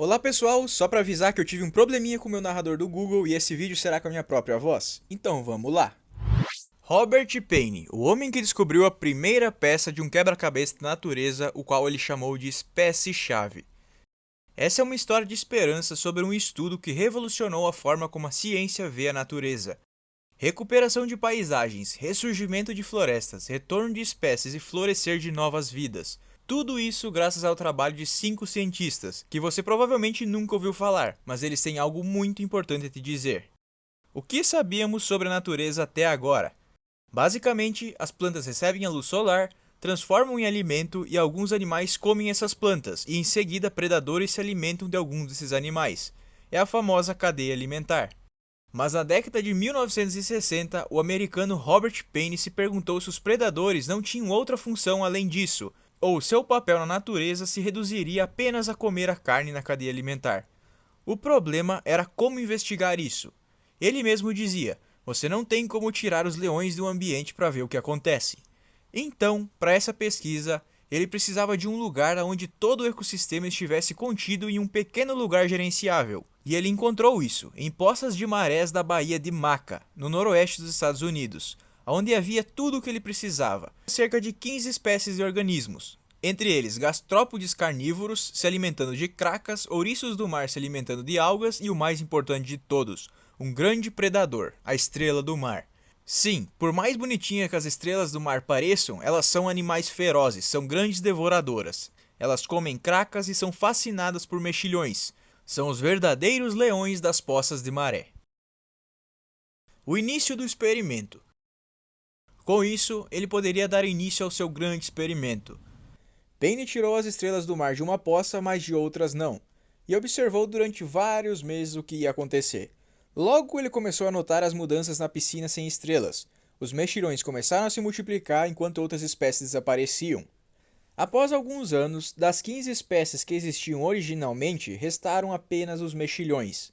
Olá pessoal, só para avisar que eu tive um probleminha com o meu narrador do Google e esse vídeo será com a minha própria voz. Então vamos lá. Robert Payne, o homem que descobriu a primeira peça de um quebra-cabeça da natureza, o qual ele chamou de espécie-chave. Essa é uma história de esperança sobre um estudo que revolucionou a forma como a ciência vê a natureza. Recuperação de paisagens, ressurgimento de florestas, retorno de espécies e florescer de novas vidas. Tudo isso graças ao trabalho de 5 cientistas, que você provavelmente nunca ouviu falar, mas eles têm algo muito importante a te dizer. O que sabíamos sobre a natureza até agora? Basicamente, as plantas recebem a luz solar, transformam em alimento e alguns animais comem essas plantas, e em seguida predadores se alimentam de alguns desses animais. É a famosa cadeia alimentar. Mas na década de 1960, o americano Robert Payne se perguntou se os predadores não tinham outra função além disso, ou seu papel na natureza se reduziria apenas a comer a carne na cadeia alimentar. O problema era como investigar isso. Ele mesmo dizia: você não tem como tirar os leões do ambiente para ver o que acontece. Então, para essa pesquisa, ele precisava de um lugar onde todo o ecossistema estivesse contido em um pequeno lugar gerenciável. E ele encontrou isso em poças de marés da Baía de Maca, no noroeste dos Estados Unidos, onde havia tudo o que ele precisava, cerca de 15 espécies de organismos. Entre eles, gastrópodes carnívoros se alimentando de cracas, ouriços do mar se alimentando de algas e o mais importante de todos, um grande predador, a estrela do mar. Sim, por mais bonitinha que as estrelas do mar pareçam, elas são animais ferozes, são grandes devoradoras. Elas comem cracas e são fascinadas por mexilhões. São os verdadeiros leões das poças de maré. O início do experimento. Com isso, ele poderia dar início ao seu grande experimento. Payne tirou as estrelas do mar de uma poça, mas de outras não, e observou durante vários meses o que ia acontecer. Logo ele começou a notar as mudanças na piscina sem estrelas. Os mexilhões começaram a se multiplicar enquanto outras espécies desapareciam. Após alguns anos, das 15 espécies que existiam originalmente, restaram apenas os mexilhões.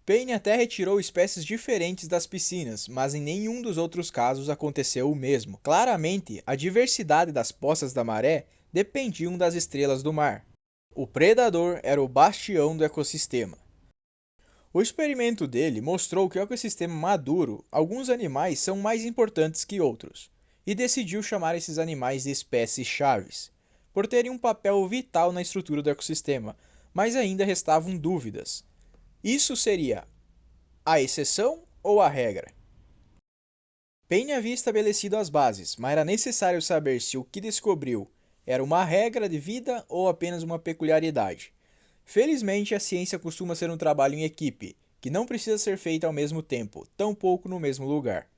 Payne até retirou espécies diferentes das piscinas, mas em nenhum dos outros casos aconteceu o mesmo. Claramente, a diversidade das poças da maré dependiam das estrelas do mar. O predador era o bastião do ecossistema. O experimento dele mostrou que no ecossistema maduro, alguns animais são mais importantes que outros, e decidiu chamar esses animais de espécies-chaves, por terem um papel vital na estrutura do ecossistema, mas ainda restavam dúvidas. Isso seria a exceção ou a regra? Payne havia estabelecido as bases, mas era necessário saber se o que descobriu era uma regra de vida ou apenas uma peculiaridade. Felizmente, a ciência costuma ser um trabalho em equipe, que não precisa ser feito ao mesmo tempo, tampouco no mesmo lugar.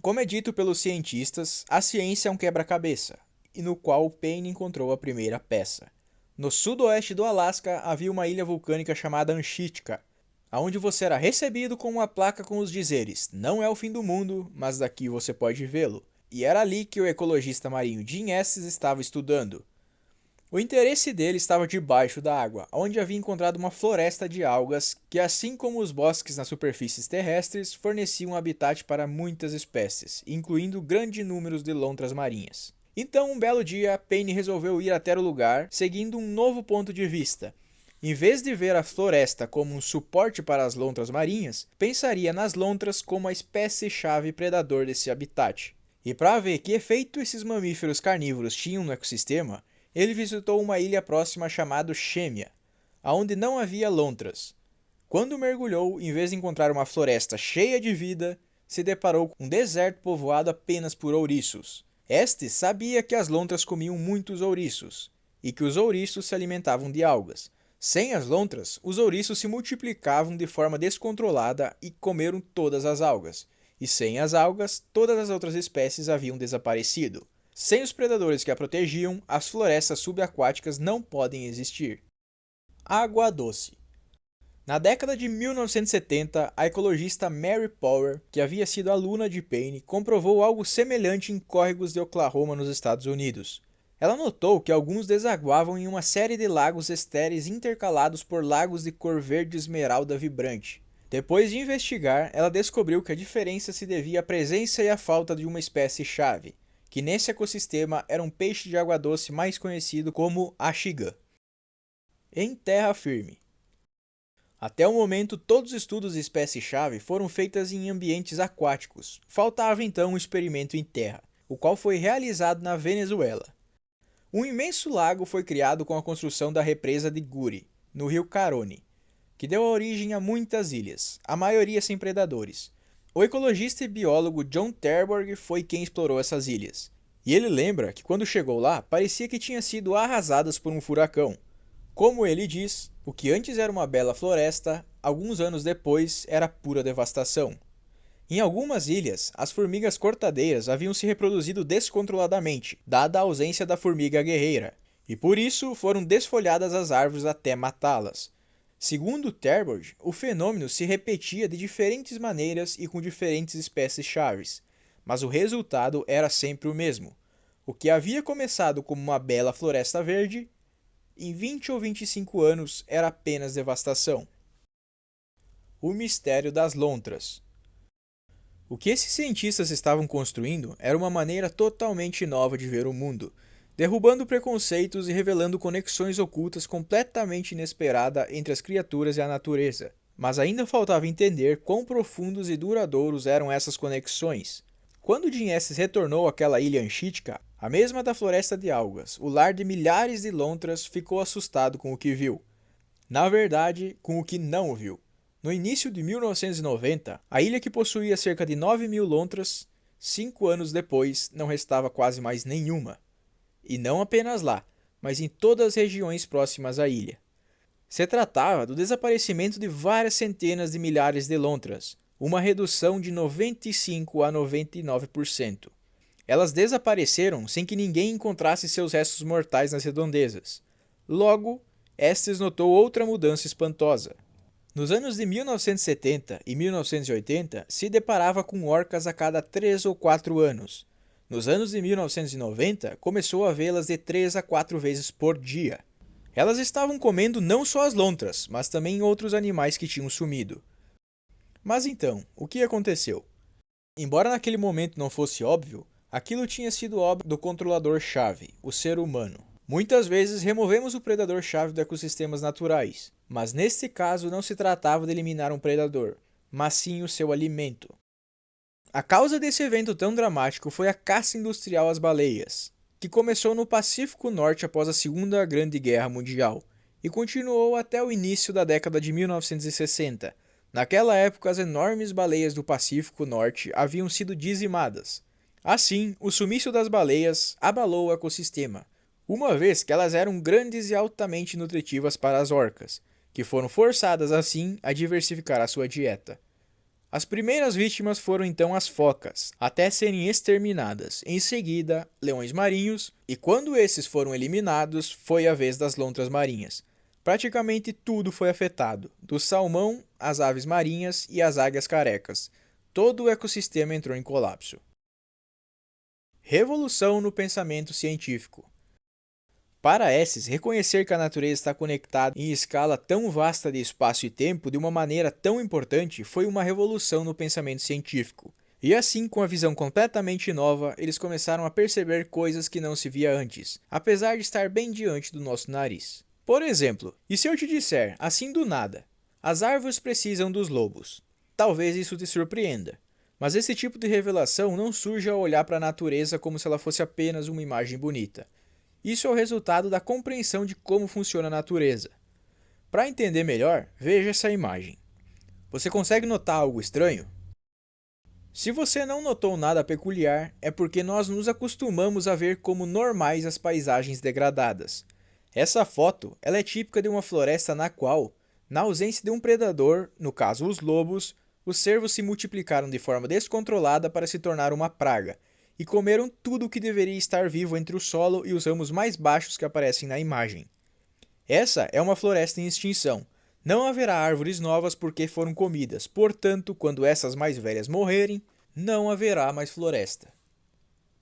Como é dito pelos cientistas, a ciência é um quebra-cabeça, e no qual Payne encontrou a primeira peça. No sudoeste do Alasca havia uma ilha vulcânica chamada Anchitka, onde você era recebido com uma placa com os dizeres: não é o fim do mundo, mas daqui você pode vê-lo. E era ali que o ecologista marinho Jim Estes estava estudando. O interesse dele estava debaixo da água, onde havia encontrado uma floresta de algas que, assim como os bosques nas superfícies terrestres, forneciam habitat para muitas espécies, incluindo grande número de lontras marinhas. Então, um belo dia, Payne resolveu ir até o lugar, seguindo um novo ponto de vista. Em vez de ver a floresta como um suporte para as lontras marinhas, pensaria nas lontras como a espécie-chave predador desse habitat. E para ver que efeito esses mamíferos carnívoros tinham no ecossistema, ele visitou uma ilha próxima chamada Xêmea, onde não havia lontras. Quando mergulhou, em vez de encontrar uma floresta cheia de vida, se deparou com um deserto povoado apenas por ouriços. Este sabia que as lontras comiam muitos ouriços, e que os ouriços se alimentavam de algas. Sem as lontras, os ouriços se multiplicavam de forma descontrolada e comeram todas as algas. E sem as algas, todas as outras espécies haviam desaparecido. Sem os predadores que a protegiam, as florestas subaquáticas não podem existir. Água doce. Na década de 1970, a ecologista Mary Power, que havia sido aluna de Payne, comprovou algo semelhante em córregos de Oklahoma, nos Estados Unidos. Ela notou que alguns desaguavam em uma série de lagos estéreis intercalados por lagos de cor verde esmeralda vibrante. Depois de investigar, ela descobriu que a diferença se devia à presença e à falta de uma espécie-chave, que nesse ecossistema era um peixe de água doce mais conhecido como axiga. Em terra firme. Até o momento, todos os estudos de espécie-chave foram feitos em ambientes aquáticos. Faltava então um experimento em terra, o qual foi realizado na Venezuela. Um imenso lago foi criado com a construção da represa de Guri, no rio Caroni, que deu origem a muitas ilhas, a maioria sem predadores. O ecologista e biólogo John Terborg foi quem explorou essas ilhas. E ele lembra que quando chegou lá, parecia que tinham sido arrasadas por um furacão. Como ele diz, o que antes era uma bela floresta, alguns anos depois era pura devastação. Em algumas ilhas, as formigas cortadeiras haviam se reproduzido descontroladamente, dada a ausência da formiga guerreira, e por isso foram desfolhadas as árvores até matá-las. Segundo Terborg, o fenômeno se repetia de diferentes maneiras e com diferentes espécies-chaves, mas o resultado era sempre o mesmo. O que havia começado como uma bela floresta verde, em 20 ou 25 anos era apenas devastação. O mistério das lontras. O que esses cientistas estavam construindo era uma maneira totalmente nova de ver o mundo, derrubando preconceitos e revelando conexões ocultas completamente inesperadas entre as criaturas e a natureza. Mas ainda faltava entender quão profundos e duradouros eram essas conexões. Quando Jim Estes retornou àquela ilha anchítica, a mesma da Floresta de Algas, o lar de milhares de lontras, ficou assustado com o que viu. Na verdade, com o que não viu. No início de 1990, a ilha que possuía cerca de 9.000 lontras, 5 anos depois não restava quase mais nenhuma. E não apenas lá, mas em todas as regiões próximas à ilha. Se tratava do desaparecimento de várias centenas de milhares de lontras, uma redução de 95 a 99%. Elas desapareceram sem que ninguém encontrasse seus restos mortais nas redondezas. Logo, Estes notou outra mudança espantosa. Nos anos de 1970 e 1980, se deparava com orcas a cada 3 ou 4 anos. Nos anos de 1990, começou a vê-las de 3 a 4 vezes por dia. Elas estavam comendo não só as lontras, mas também outros animais que tinham sumido. Mas então, o que aconteceu? Embora naquele momento não fosse óbvio, aquilo tinha sido obra do controlador-chave, o ser humano. Muitas vezes removemos o predador-chave dos ecossistemas naturais, mas neste caso não se tratava de eliminar um predador, mas sim o seu alimento. A causa desse evento tão dramático foi a caça industrial às baleias, que começou no Pacífico Norte após a Segunda Grande Guerra Mundial e continuou até o início da década de 1960. Naquela época, as enormes baleias do Pacífico Norte haviam sido dizimadas. Assim, o sumiço das baleias abalou o ecossistema, uma vez que elas eram grandes e altamente nutritivas para as orcas, que foram forçadas assim a diversificar a sua dieta. As primeiras vítimas foram então as focas, até serem exterminadas. Em seguida, leões marinhos, e quando esses foram eliminados, foi a vez das lontras marinhas. Praticamente tudo foi afetado, do salmão, às aves marinhas e às águias carecas. Todo o ecossistema entrou em colapso. Revolução no pensamento científico. Para Estes, reconhecer que a natureza está conectada em escala tão vasta de espaço e tempo de uma maneira tão importante foi uma revolução no pensamento científico. E assim, com a visão completamente nova, eles começaram a perceber coisas que não se via antes, apesar de estar bem diante do nosso nariz. Por exemplo, e se eu te disser, assim do nada, as árvores precisam dos lobos? Talvez isso te surpreenda. Mas esse tipo de revelação não surge ao olhar para a natureza como se ela fosse apenas uma imagem bonita. Isso é o resultado da compreensão de como funciona a natureza. Para entender melhor, veja essa imagem. Você consegue notar algo estranho? Se você não notou nada peculiar, é porque nós nos acostumamos a ver como normais as paisagens degradadas. Essa foto ela é típica de uma floresta na qual, na ausência de um predador, no caso os lobos, os cervos se multiplicaram de forma descontrolada para se tornar uma praga, e comeram tudo o que deveria estar vivo entre o solo e os ramos mais baixos que aparecem na imagem. Essa é uma floresta em extinção. Não haverá árvores novas porque foram comidas, portanto, quando essas mais velhas morrerem, não haverá mais floresta.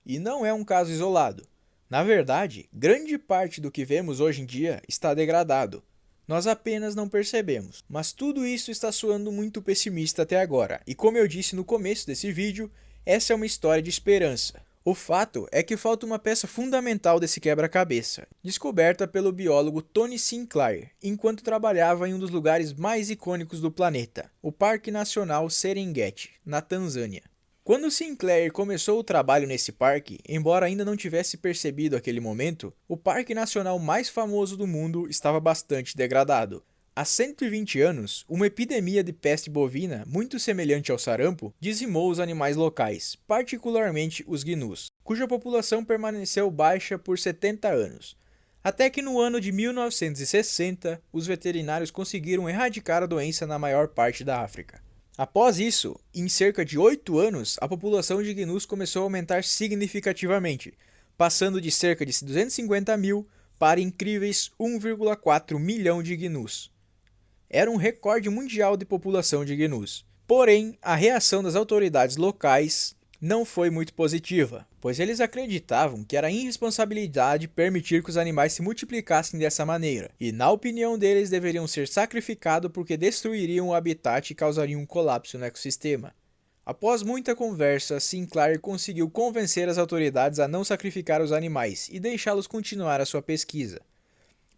E não é um caso isolado. Na verdade, grande parte do que vemos hoje em dia está degradado. Nós apenas não percebemos. Mas tudo isso está soando muito pessimista até agora, e como eu disse no começo desse vídeo, essa é uma história de esperança. O fato é que falta uma peça fundamental desse quebra-cabeça, descoberta pelo biólogo Tony Sinclair, enquanto trabalhava em um dos lugares mais icônicos do planeta, o Parque Nacional Serengeti, na Tanzânia. Quando Sinclair começou o trabalho nesse parque, embora ainda não tivesse percebido aquele momento, o parque nacional mais famoso do mundo estava bastante degradado. Há 120 anos, uma epidemia de peste bovina, muito semelhante ao sarampo, dizimou os animais locais, particularmente os gnus, cuja população permaneceu baixa por 70 anos. Até que no ano de 1960, os veterinários conseguiram erradicar a doença na maior parte da África. Após isso, em cerca de 8 anos, a população de gnus começou a aumentar significativamente, passando de cerca de 250 mil para incríveis 1,4 milhão de gnus. Era um recorde mundial de população de gnus. Porém, a reação das autoridades locais não foi muito positiva, pois eles acreditavam que era irresponsabilidade permitir que os animais se multiplicassem dessa maneira, e na opinião deles deveriam ser sacrificados porque destruiriam o habitat e causariam um colapso no ecossistema. Após muita conversa, Sinclair conseguiu convencer as autoridades a não sacrificar os animais e deixá-los continuar a sua pesquisa,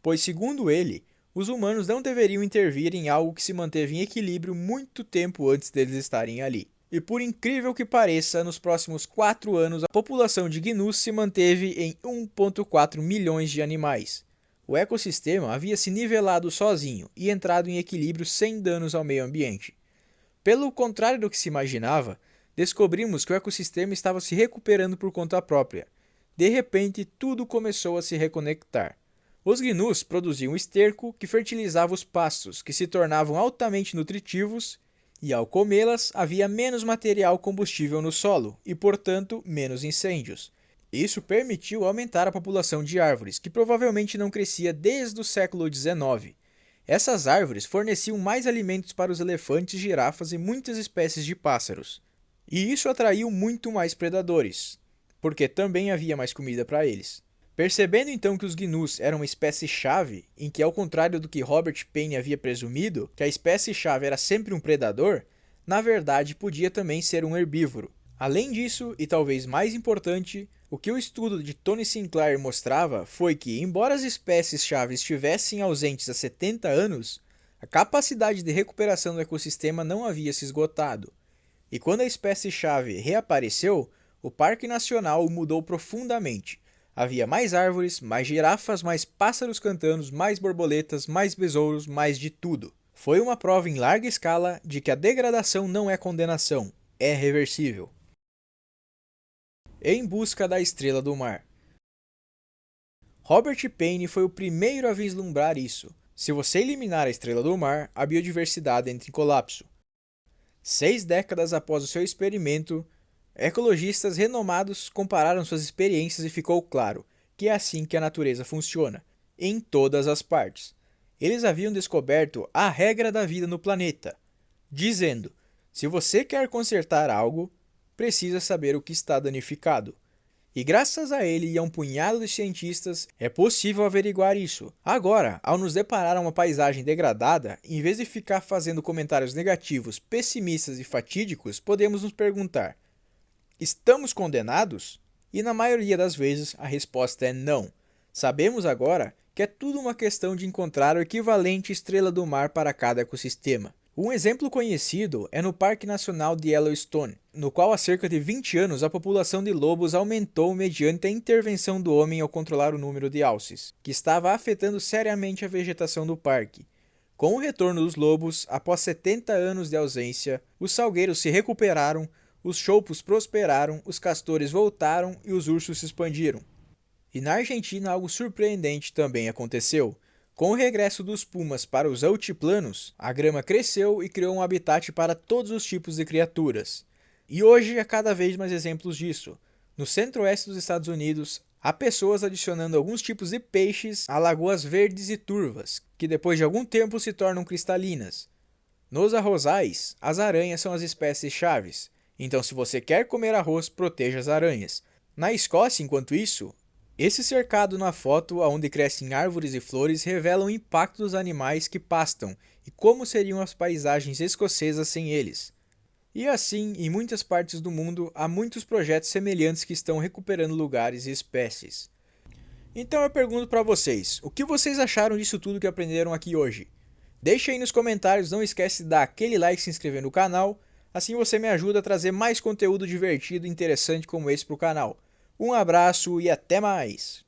pois segundo ele, os humanos não deveriam intervir em algo que se manteve em equilíbrio muito tempo antes deles estarem ali. E por incrível que pareça, nos próximos 4 anos a população de gnus se manteve em 1,4 milhões de animais. O ecossistema havia se nivelado sozinho e entrado em equilíbrio sem danos ao meio ambiente. Pelo contrário do que se imaginava, descobrimos que o ecossistema estava se recuperando por conta própria. De repente, tudo começou a se reconectar. Os gnus produziam esterco que fertilizava os pastos, que se tornavam altamente nutritivos, e ao comê-las havia menos material combustível no solo e, portanto, menos incêndios. Isso permitiu aumentar a população de árvores, que provavelmente não crescia desde o século XIX. Essas árvores forneciam mais alimentos para os elefantes, girafas e muitas espécies de pássaros. E isso atraiu muito mais predadores, porque também havia mais comida para eles. Percebendo então que os gnus eram uma espécie-chave, em que ao contrário do que Robert Payne havia presumido, que a espécie-chave era sempre um predador, na verdade podia também ser um herbívoro. Além disso, e talvez mais importante, o que o estudo de Tony Sinclair mostrava foi que, embora as espécies-chave estivessem ausentes há 70 anos, a capacidade de recuperação do ecossistema não havia se esgotado. E quando a espécie-chave reapareceu, o Parque Nacional mudou profundamente. Havia mais árvores, mais girafas, mais pássaros cantando, mais borboletas, mais besouros, mais de tudo. Foi uma prova em larga escala de que a degradação não é condenação, é reversível. Em busca da estrela do mar. Robert Payne foi o primeiro a vislumbrar isso. Se você eliminar a estrela do mar, a biodiversidade entra em colapso. 6 décadas após o seu experimento, ecologistas renomados compararam suas experiências e ficou claro que é assim que a natureza funciona, em todas as partes. Eles haviam descoberto a regra da vida no planeta, dizendo: se você quer consertar algo, precisa saber o que está danificado. E graças a ele e a um punhado de cientistas, é possível averiguar isso. Agora, ao nos deparar a uma paisagem degradada, em vez de ficar fazendo comentários negativos, pessimistas e fatídicos, podemos nos perguntar: estamos condenados? E na maioria das vezes a resposta é não. Sabemos agora que é tudo uma questão de encontrar o equivalente estrela do mar para cada ecossistema. Um exemplo conhecido é no Parque Nacional de Yellowstone, no qual há cerca de 20 anos a população de lobos aumentou mediante a intervenção do homem ao controlar o número de alces, que estava afetando seriamente a vegetação do parque. Com o retorno dos lobos, após 70 anos de ausência, os salgueiros se recuperaram, os choupos prosperaram, os castores voltaram e os ursos se expandiram. E na Argentina algo surpreendente também aconteceu. Com o regresso dos pumas para os altiplanos, a grama cresceu e criou um habitat para todos os tipos de criaturas. E hoje há cada vez mais exemplos disso. No centro-oeste dos Estados Unidos, há pessoas adicionando alguns tipos de peixes a lagoas verdes e turvas, que depois de algum tempo se tornam cristalinas. Nos arrozais, as aranhas são as espécies chaves. Então, se você quer comer arroz, proteja as aranhas. Na Escócia, enquanto isso, esse cercado na foto, onde crescem árvores e flores, revela o impacto dos animais que pastam e como seriam as paisagens escocesas sem eles. E assim, em muitas partes do mundo, há muitos projetos semelhantes que estão recuperando lugares e espécies. Então eu pergunto para vocês, o que vocês acharam disso tudo que aprenderam aqui hoje? Deixa aí nos comentários, não esquece de dar aquele like e se inscrever no canal, assim você me ajuda a trazer mais conteúdo divertido e interessante como esse para o canal. Um abraço e até mais!